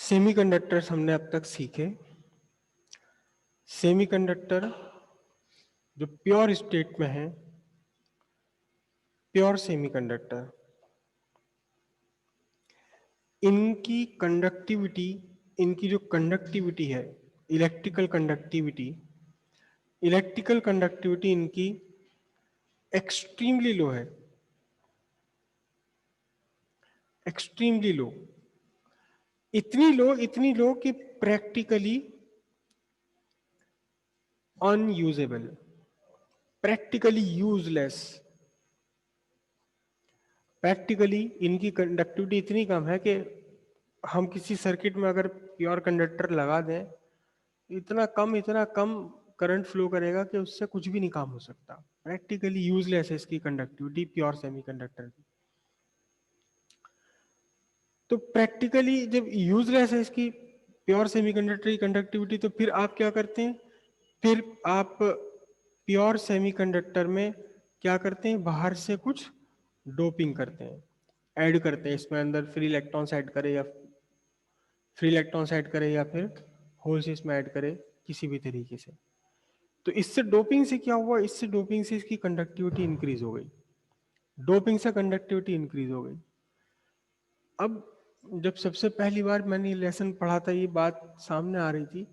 Semiconductors हमने अब तक सीखे। सेमीकंडक्टर जो प्योर स्टेट में है, प्योर सेमीकंडक्टर, इनकी कंडक्टिविटी, इनकी जो कंडक्टिविटी है, इलेक्ट्रिकल कंडक्टिविटी इनकी एक्सट्रीमली लो है, एक्सट्रीमली लो। इतनी लो कि practically unusable, practically useless. Practically इनकी कंडक्टिविटी इतनी कम है कि हम किसी सर्किट में अगर प्योर कंडक्टर लगा दें, इतना कम करंट फ्लो करेगा कि उससे कुछ भी नहीं काम हो सकता। प्रैक्टिकली यूजलेस है इसकी कंडक्टिविटी प्योर सेमीकंडक्टर की। तो प्रैक्टिकली जब यूजलेस है इसकी प्योर सेमीकंडक्टर की कंडक्टिविटी, तो फिर आप क्या करते हैं? फिर आप प्योर सेमीकंडक्टर में क्या करते हैं? बाहर से कुछ डोपिंग करते हैं, ऐड करते हैं इसमें, अंदर फ्री इलेक्ट्रॉन्स ऐड करें या फिर होल्स इसमें ऐड करें किसी भी तरीके से। तो इससे डोपिंग से क्या हुआ? इससे डोपिंग से इसकी कंडक्टिविटी इंक्रीज हो गई, डोपिंग से कंडक्टिविटी इंक्रीज हो गई। अब जब सबसे पहली बार मैंने ये लेसन पढ़ा था, ये बात सामने आ रही थी,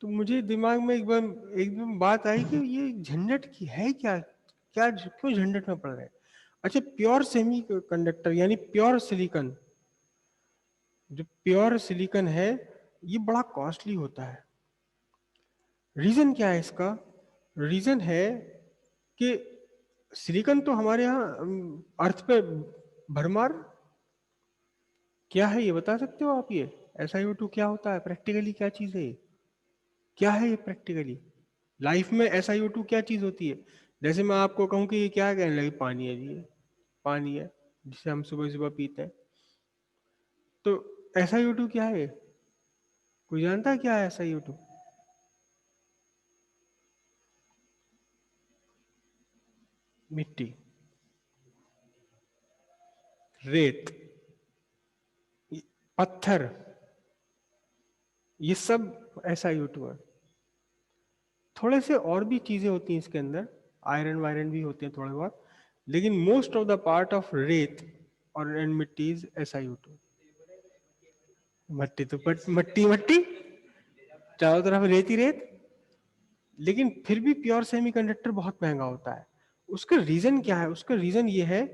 तो मुझे दिमाग में एकदम बात आई कि ये झंझट की है क्या, क्यों झंझट में पड़ रहे हैं? अच्छा, प्योर सेमी कंडक्टर यानी प्योर सिलिकॉन, जो प्योर सिलिकॉन है ये बड़ा कॉस्टली होता है। रीजन क्या है इसका? रीजन है कि सिलिकॉन तो हमारे यहाँ अर्थ पे भरमार। क्या है ये बता सकते हो आप? ये SiO2 क्या होता है प्रैक्टिकली? क्या चीज है ये? क्या है ये प्रैक्टिकली लाइफ में? SiO2 क्या चीज होती है? जैसे मैं आपको कहूँ कि ये क्या है, कहने लगे पानी है जी, ये पानी है जिसे हम सुबह सुबह पीते हैं। तो SiO2 क्या है? कोई जानता है क्या है SiO2? मिट्टी, रेत, पत्थर, ये सब SiO2 है। थोड़े से और भी चीजें होती हैं इसके अंदर, आयरन वायरन भी होते हैं थोड़े बहुत, लेकिन most of the part of रेत और एंड मिट्टी इज SiO2। मट्टी तो मट्टी मट्टी, चारों तरफ रेत ही रेत। लेकिन फिर भी प्योर सेमीकंडक्टर बहुत महंगा होता है। उसका रीजन क्या है? उसका रीजन ये है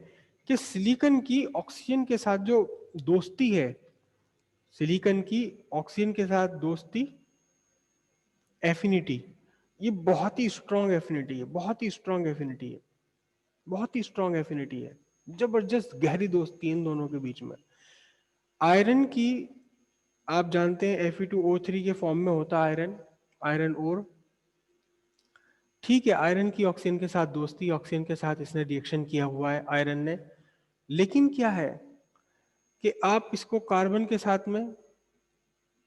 कि सिलिकॉन की ऑक्सीजन के साथ जो दोस्ती है, सिलिकॉन की ऑक्सीजन के साथ दोस्ती, एफिनिटी, ये बहुत ही स्ट्रॉन्ग एफिनिटी है, बहुत ही स्ट्रॉन्ग एफिनिटी है, बहुत ही स्ट्रॉन्ग एफिनिटी है। जबरदस्त गहरी दोस्ती इन दोनों के बीच में। आयरन की, आप जानते हैं Fe2O3 के फॉर्म में होता है आयरन, आयरन ओर। ठीक है, आयरन की ऑक्सीजन के साथ दोस्ती, ऑक्सीजन के साथ इसने रिएक्शन किया हुआ है आयरन ने। लेकिन क्या है कि आप इसको कार्बन के साथ में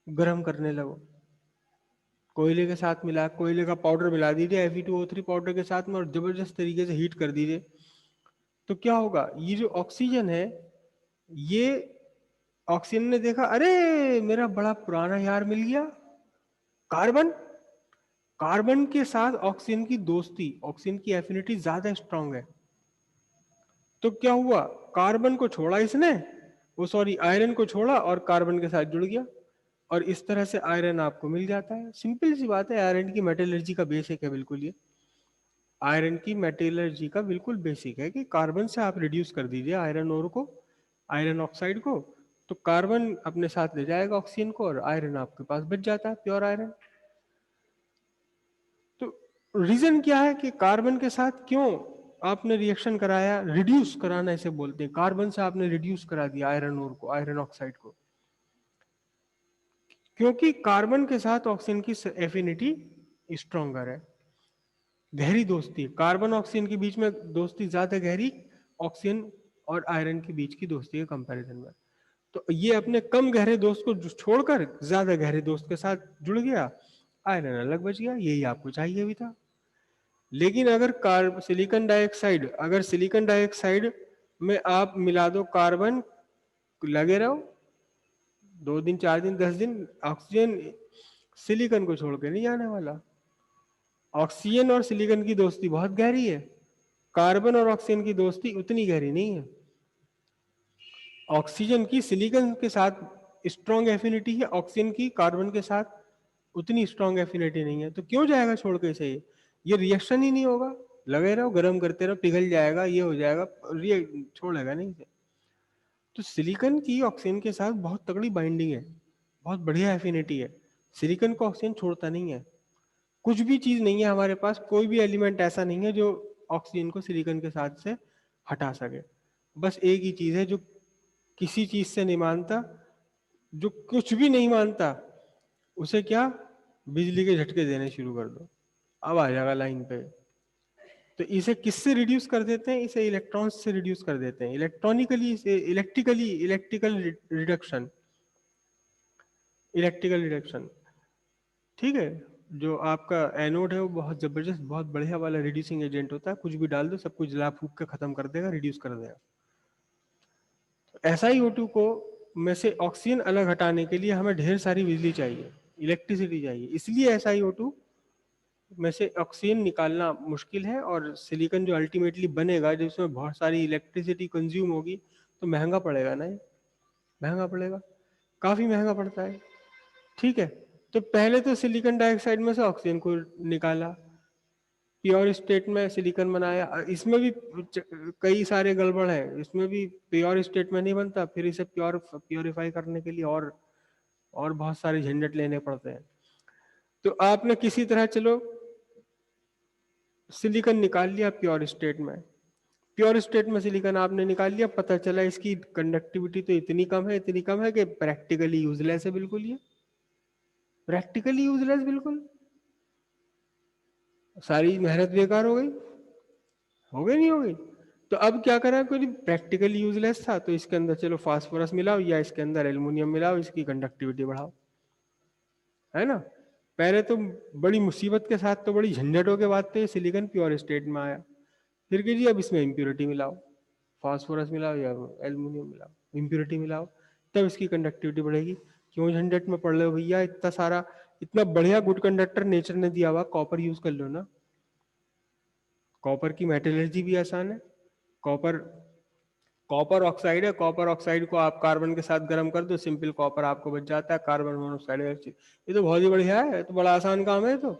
गर्म करने लगो, कोयले के साथ मिला, कोयले का पाउडर मिला दीजिए Fe2O3 पाउडर के साथ में और जबरदस्त तरीके से हीट कर दीजिए, तो क्या होगा? ये जो ऑक्सीजन है, ये ऑक्सीजन ने देखा, अरे मेरा बड़ा पुराना यार मिल गया कार्बन। कार्बन के साथ ऑक्सीजन की दोस्ती, ऑक्सीजन की एफिनिटी ज्यादा स्ट्रांग है। तो क्या हुआ? कार्बन को छोड़ा इसने, वो सॉरी आयरन को छोड़ा और कार्बन के साथ जुड़ गया, और इस तरह से आयरन आपको मिल जाता है। सिंपल सी बात है, आयरन की मेटलर्जी का बेसिक है बिल्कुल ये। आयरन की मेटलर्जी का बिल्कुल बेसिक है कि कार्बन से आप रिड्यूस कर दीजिए आयरन ओर को, आयरन ऑक्साइड को, तो कार्बन अपने साथ ले जाएगा ऑक्सीजन को और आयरन आपके पास बच जाता है, प्योर आयरन। तो रीजन क्या है कि कार्बन के साथ क्यों आपने रिएक्शन कराया? रिड्यूस कराना इसे बोलते हैं, कार्बन से आपने रिड्यूस करा दिया आयरन ओर को, आयरन ऑक्साइड को, क्योंकि कार्बन के साथ ऑक्सीजन की एफिनिटी स्ट्रॉन्गर है, गहरी दोस्ती है। कार्बन ऑक्सीजन के बीच में दोस्ती ज्यादा गहरी, ऑक्सीजन और आयरन के बीच की दोस्ती के कंपैरिजन में। तो ये अपने कम गहरे दोस्त को छोड़कर ज्यादा गहरे दोस्त के साथ जुड़ गया, आयरन अलग बच गया, यही आपको चाहिए भी था। लेकिन अगर सिलिकॉन डाइऑक्साइड में आप मिला दो कार्बन, लगे रहो, 2 दिन 4 दिन 10 दिन ऑक्सीजन सिलिकॉन को छोड़ के नहीं जाने वाला। ऑक्सीजन और सिलिकॉन की दोस्ती बहुत गहरी है, कार्बन और ऑक्सीजन की दोस्ती उतनी गहरी नहीं है। ऑक्सीजन की सिलिकॉन के साथ स्ट्रॉन्ग एफिनिटी है, ऑक्सीजन की कार्बन के साथ उतनी स्ट्रॉन्ग एफिनिटी नहीं है। तो क्यों जाएगा छोड़ के इसे? ये रिएक्शन ही नहीं होगा, लगे रहो गर्म करते रहो, पिघल जाएगा, ये हो जाएगा, छोड़ेगा नहीं इसे। तो सिलिकॉन की ऑक्सीजन के साथ बहुत तगड़ी बाइंडिंग है, बहुत बढ़िया एफिनिटी है। सिलिकॉन को ऑक्सीजन छोड़ता नहीं है। कुछ भी चीज नहीं है हमारे पास, कोई भी एलिमेंट ऐसा नहीं है जो ऑक्सीजन को सिलिकॉन के साथ से हटा सके। बस एक ही चीज है जो किसी चीज से नहीं मानता, जो कुछ भी नहीं मानता, उसे क्या, बिजली के झटके देने शुरू कर दो, अब आ जाएगा लाइन पे। तो इसे किससे रिड्यूस कर देते हैं? इसे इलेक्ट्रॉन्स से रिड्यूस कर देते हैं, electronically, electrical reduction, electrical reduction. ठीक है, जो आपका एनोड है वो बहुत जबरदस्त, बहुत बढ़िया वाला रिड्यूसिंग एजेंट होता है, कुछ भी डाल दो सब कुछ जला फूक के खत्म कर देगा, रिड्यूस कर देगा। SiO2 को में से ऑक्सीजन अलग हटाने के लिए हमें ढेर सारी बिजली चाहिए, इलेक्ट्रिसिटी चाहिए, इसलिए SiO2 में से ऑक्सीजन निकालना मुश्किल है। और सिलिकॉन जो अल्टीमेटली बनेगा, जिसमें बहुत सारी इलेक्ट्रिसिटी कंज्यूम होगी, तो महंगा पड़ेगा ना, ये महंगा पड़ेगा, काफी महंगा पड़ता है। ठीक है, तो पहले तो सिलिकॉन डाइऑक्साइड में से ऑक्सीजन को निकाला, प्योर स्टेट में सिलिकॉन बनाया। इसमें भी कई सारे गड़बड़ है, इसमें भी प्योर स्टेट में नहीं बनता, फिर इसे प्योरीफाई करने के लिए और बहुत सारे झंझट लेने पड़ते हैं। तो आपने किसी तरह चलो सिलिकॉन निकाल लिया प्योर स्टेट में, प्योर स्टेट में सिलिकॉन आपने निकाल लिया, पता चला इसकी कंडक्टिविटी तो इतनी कम है कि प्रैक्टिकली यूजलेस है, बिल्कुल ये प्रैक्टिकली यूजलेस, बिल्कुल सारी मेहनत बेकार हो गई नहीं हो गई। तो अब क्या करा, कोई प्रैक्टिकली यूजलेस था तो इसके अंदर चलो फास्फोरस मिलाओ या इसके अंदर एल्युमिनियम मिलाओ, इसकी कंडक्टिविटी बढ़ाओ, है ना। पहले तो बड़ी मुसीबत के साथ, तो बड़ी झंझटों के बाद तो ये सिलिकॉन प्योर स्टेट में आया। फिर कि जी अब इसमें इम्प्योरिटी मिलाओ, फास्फोरस मिलाओ या एल्युमिनियम मिलाओ, इम्प्योरिटी मिलाओ, तब इसकी कंडक्टिविटी बढ़ेगी। क्यों झंझट में पड़ रहे हो भैया, इतना सारा, इतना बढ़िया गुड कंडक्टर नेचर ने दिया हुआ, कॉपर यूज कर लो ना। कॉपर की मेटलर्जी भी आसान है। कॉपर कॉपर ऑक्साइड है, कॉपर ऑक्साइड को आप कार्बन के साथ गर्म कर दो, सिंपल कॉपर आपको बच जाता है, कार्बन मोनोऑक्साइड। ये तो बहुत ही बढ़िया है, तो बड़ा आसान काम है। तो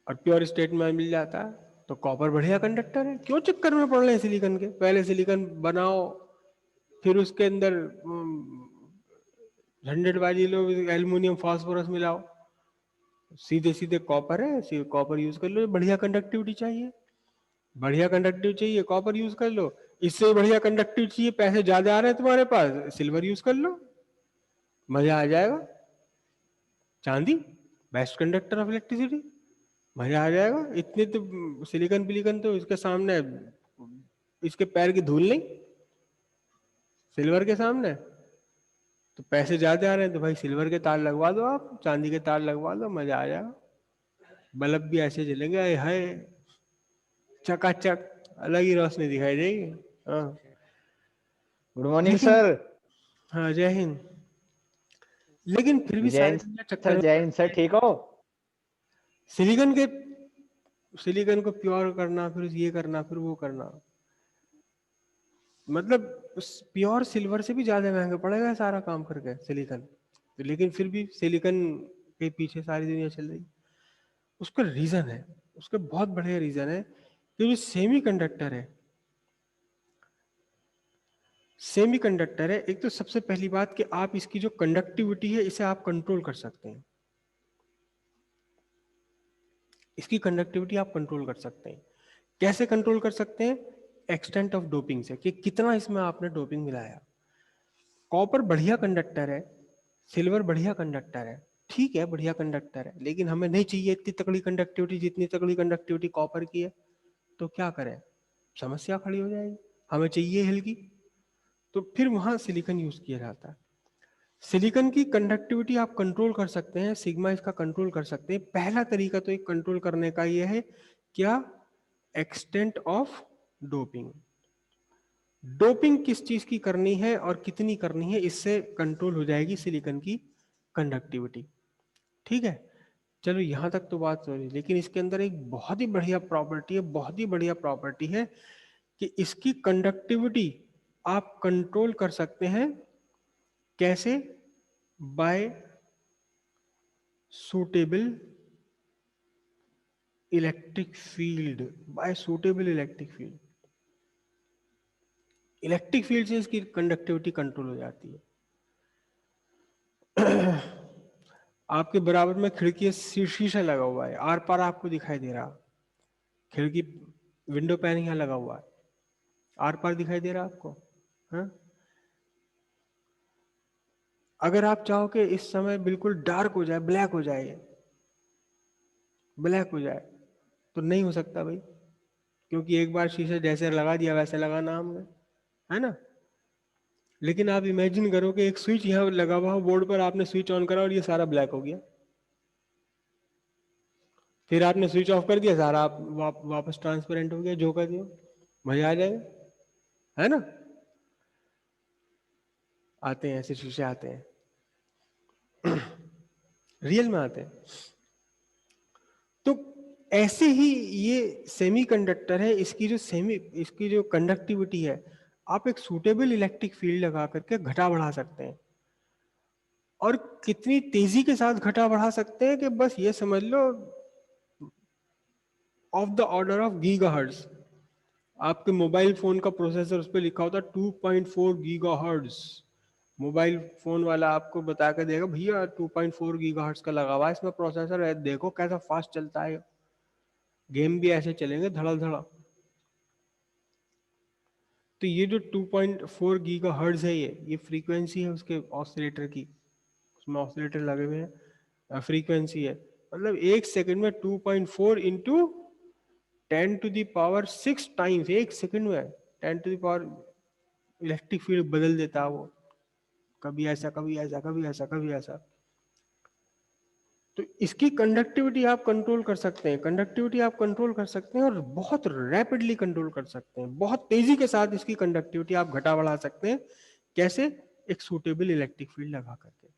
और प्योर स्टेट में मिल जाता है, तो कॉपर बढ़िया कंडक्टर है। क्यों चक्कर में पड़ रहे हैं सिलिकॉन के? पहले सिलिकॉन बनाओ, फिर उसके अंदर झंझटबाजी लो, एल्युमिनियम फास्फोरस मिलाओ, सीधे सीधे कॉपर है, कॉपर यूज कर लो। बढ़िया कंडक्टिविटी चाहिए, बढ़िया कंडक्टिव चाहिए, कॉपर यूज कर लो। इससे बढ़िया कंडक्टिव चाहिए, पैसे ज्यादा आ रहे हैं तुम्हारे पास, सिल्वर यूज कर लो, मजा आ जाएगा। चांदी बेस्ट कंडक्टर ऑफ इलेक्ट्रिसिटी, मजा आ जाएगा। इतने तो सिलिकॉन पिलिकन तो इसके सामने, इसके पैर की धूल नहीं सिल्वर के सामने। तो पैसे ज्यादा आ रहे हैं तो भाई सिल्वर के तार लगवा दो, आप चांदी के तार लगवा दो, मजा आ जाएगा। बल्ब भी ऐसे जलेंगे, हाय चकाचक, अलग ही रोशनी दिखाई देगी। हाँ, गुड मॉर्निंग लेकिन, सर। हाँ जय हिंद। लेकिन फिर भी जय सारी हिंद दुनिया चक्कर सर, में जय हिंद पड़ती सर, है। ठीक हो? सिलिकॉन के, सिलिकॉन को प्योर करना, फिर ये करना, फिर वो करना, मतलब प्योर सिल्वर से भी ज्यादा महंगा पड़ेगा सारा काम करके सिलिकॉन। लेकिन फिर भी सिलिकॉन के पीछे सारी दुनिया चल रही। उसका रीजन है, उसका बहुत बढ़िया रीजन है कि जो सेमी कंडक्टर है, सेमी कंडक्टर है, एक तो सबसे पहली बात कि आप इसकी जो कंडक्टिविटी है इसे आप कंट्रोल कर सकते हैं। इसकी कंडक्टिविटी आप कंट्रोल कर सकते हैं। कैसे कंट्रोल कर सकते हैं? एक्सटेंट ऑफ डोपिंग से, कि कितना इसमें आपने डोपिंग मिलाया। कॉपर बढ़िया कंडक्टर है, सिल्वर बढ़िया कंडक्टर है, ठीक है बढ़िया कंडक्टर है, लेकिन हमें नहीं चाहिए इतनी तगड़ी कंडक्टिविटी जितनी तगड़ी कंडक्टिविटी कॉपर की है। तो क्या करें, समस्या खड़ी हो जाएगी, हमें चाहिए हल्की। तो फिर वहां सिलिकॉन यूज किया जाता है। सिलिकॉन की कंडक्टिविटी आप कंट्रोल कर सकते हैं, सिग्मा इसका कंट्रोल कर सकते हैं। पहला तरीका तो एक कंट्रोल करने का ये है, क्या, एक्सटेंट ऑफ डोपिंग। डोपिंग किस चीज की करनी है और कितनी करनी है, इससे कंट्रोल हो जाएगी सिलिकॉन की कंडक्टिविटी। ठीक है, चलो यहां तक तो बात हो रही, लेकिन इसके अंदर एक बहुत ही बढ़िया प्रॉपर्टी है, बहुत ही बढ़िया प्रॉपर्टी है कि इसकी कंडक्टिविटी आप कंट्रोल कर सकते हैं। कैसे? By suitable electric field, by suitable electric field. Electric field से इसकी कंडक्टिविटी कंट्रोल हो जाती है। आपके बराबर में खिड़की शीशा लगा हुआ है, आर पार आपको दिखाई दे रहा, खिड़की विंडो पैन यहाँ लगा हुआ है, आर पार दिखाई दे रहा आपको? हाँ, अगर आप चाहो कि इस समय बिल्कुल डार्क हो जाए, ब्लैक हो जाए, ब्लैक हो जाए, तो नहीं हो सकता भाई, क्योंकि एक बार शीशा जैसे लगा दिया वैसे लगाना हमने, है ना। लेकिन आप इमेजिन करो कि एक स्विच यहाँ लगा हुआ हो बोर्ड पर, आपने स्विच ऑन करा और ये सारा ब्लैक हो गया, फिर आपने स्विच ऑफ कर दिया, सारा आप वापस ट्रांसपेरेंट हो गया, जो कर दिया, मजा आ जाएगा, है ना। आते हैं ऐसे शीशे, आते हैं रियल में आते हैं। तो ऐसे ही ये सेमीकंडक्टर है, इसकी जो कंडक्टिविटी है, आप एक सूटेबल इलेक्ट्रिक फील्ड लगा करके घटा बढ़ा सकते हैं। और कितनी तेजी के साथ घटा बढ़ा सकते हैं कि बस ये समझ लो of the order of gigahertz. आपके मोबाइल फोन का प्रोसेसर उस पर लिखा होता है 2.4 गीगाहर्ट्ज। मोबाइल फोन वाला आपको बता के देगा भैया 2.4 गीगाहर्ट्ज का लगा हुआ है इसमें प्रोसेसर है, देखो कैसा फास्ट चलता है, गेम भी ऐसे चलेंगे धड़ल धड़ा। तो ये जो 2.4 गीगाहर्ट्ज है, ये फ्रीक्वेंसी है उसके ऑसिलेटर की, उसमें ऑसिलेटर लगे हुए हैं, फ्रीक्वेंसी है। मतलब एक सेकंड में 2.4 इंटू 10⁻⁶ टाइम्स, एक सेकंड में 10⁻, इलेक्ट्रिक फील्ड बदल देता है वो, कभी ऐसा कभी ऐसा कभी ऐसा कभी ऐसा। तो इसकी कंडक्टिविटी आप कंट्रोल कर सकते हैं, कंडक्टिविटी आप कंट्रोल कर सकते हैं और बहुत रैपिडली कंट्रोल कर सकते हैं, बहुत तेजी के साथ इसकी कंडक्टिविटी आप घटा बढ़ा सकते हैं। कैसे? एक सूटेबल इलेक्ट्रिक फील्ड लगा करके।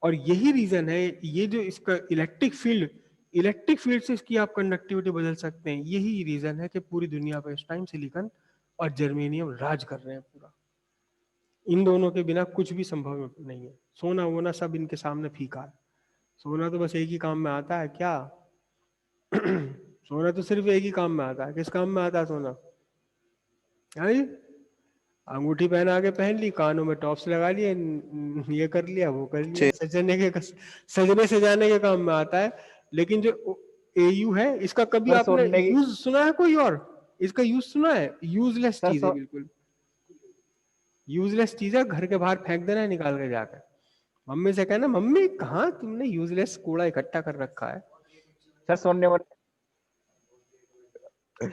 और यही रीजन है, ये जो इसका इलेक्ट्रिक फील्ड से इसकी आप कंडक्टिविटी बदल सकते हैं, यही रीजन है कि पूरी दुनिया पर इस टाइम सिलिकॉन और जर्मेनियम राज कर रहे हैं पूरा। इन दोनों के बिना कुछ भी संभव नहीं है, सोना वोना सब इनके सामने फीका है। सोना तो बस एक ही काम में आता है क्या? सोना तो सिर्फ एक ही काम में आता है, किस काम में आता है सोना? है, अंगूठी पहना के पहन ली, कानों में टॉप्स लगा लिए, ये कर लिया वो कर लिया, सजने सजाने के काम में आता है। लेकिन जो एयू है, इसका कभी सर आपने सोने की यूज सुना है? कोई और इसका यूज सुना है? यूजलेस सर चीज है, बिल्कुल यूजलेस चीज है, घर के बाहर फेंक देना है निकाल के जाकर। मम्मी से कहना मम्मी कहाँ तुमने यूजलेस कूड़ा इकट्ठा कर रखा सर सोने वाले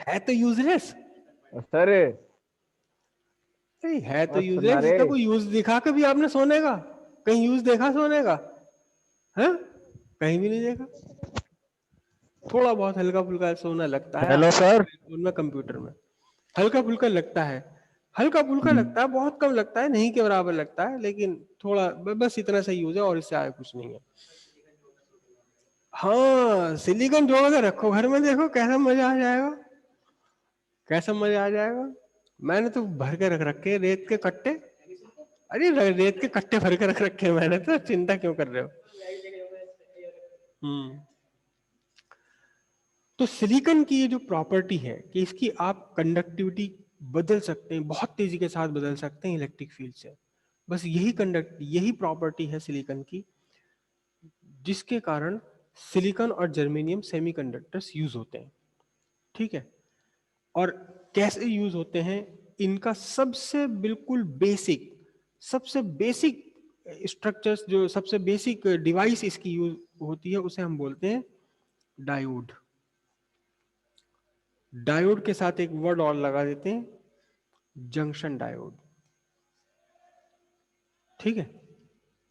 है तो यूजलेस, सर नहीं है तो सुना यूजलेस, रे इसका कोई यूज दिखा कभी आपने सोने का? कहीं यूज देखा सोने का? है, कहीं भी नहीं देखा। थोड़ा बहुत हल्का फुल्का सोना लगता है हेलो आपके सर मोबाइल फोन में, कंप्यूटर में हल्का फुल्का लगता है, हल्का फुल्का लगता है, बहुत कम लगता है, नहीं के बराबर लगता है, लेकिन थोड़ा बस इतना सा यूज है और इससे आगे कुछ नहीं है। हाँ, सिलिकॉन जोड़ के रखो घर में, देखो कैसा मजा आ जाएगा, कैसा मजा आ जाएगा। मैंने तो भर के रख रखे रेत के कट्टे, अरे रेत के कट्टे भर के रख रखे हैं मैंने, तो चिंता क्यों कर रहे हो? हम्म। तो सिलिकॉन की ये जो प्रॉपर्टी है कि इसकी आप कंडक्टिविटी बदल सकते हैं, बहुत तेजी के साथ बदल सकते हैं इलेक्ट्रिक फील्ड से, बस यही प्रॉपर्टी है सिलिकॉन की, जिसके कारण सिलिकॉन और जर्मेनियम सेमीकंडक्टर्स यूज होते हैं। ठीक है, और कैसे यूज होते हैं, इनका सबसे बेसिक स्ट्रक्चर्स, जो सबसे बेसिक डिवाइस इसकी यूज होती है, उसे हम बोलते हैं डायोड। डायोड के साथ एक वर्ड और लगा देते हैं, जंक्शन डायोड। ठीक है,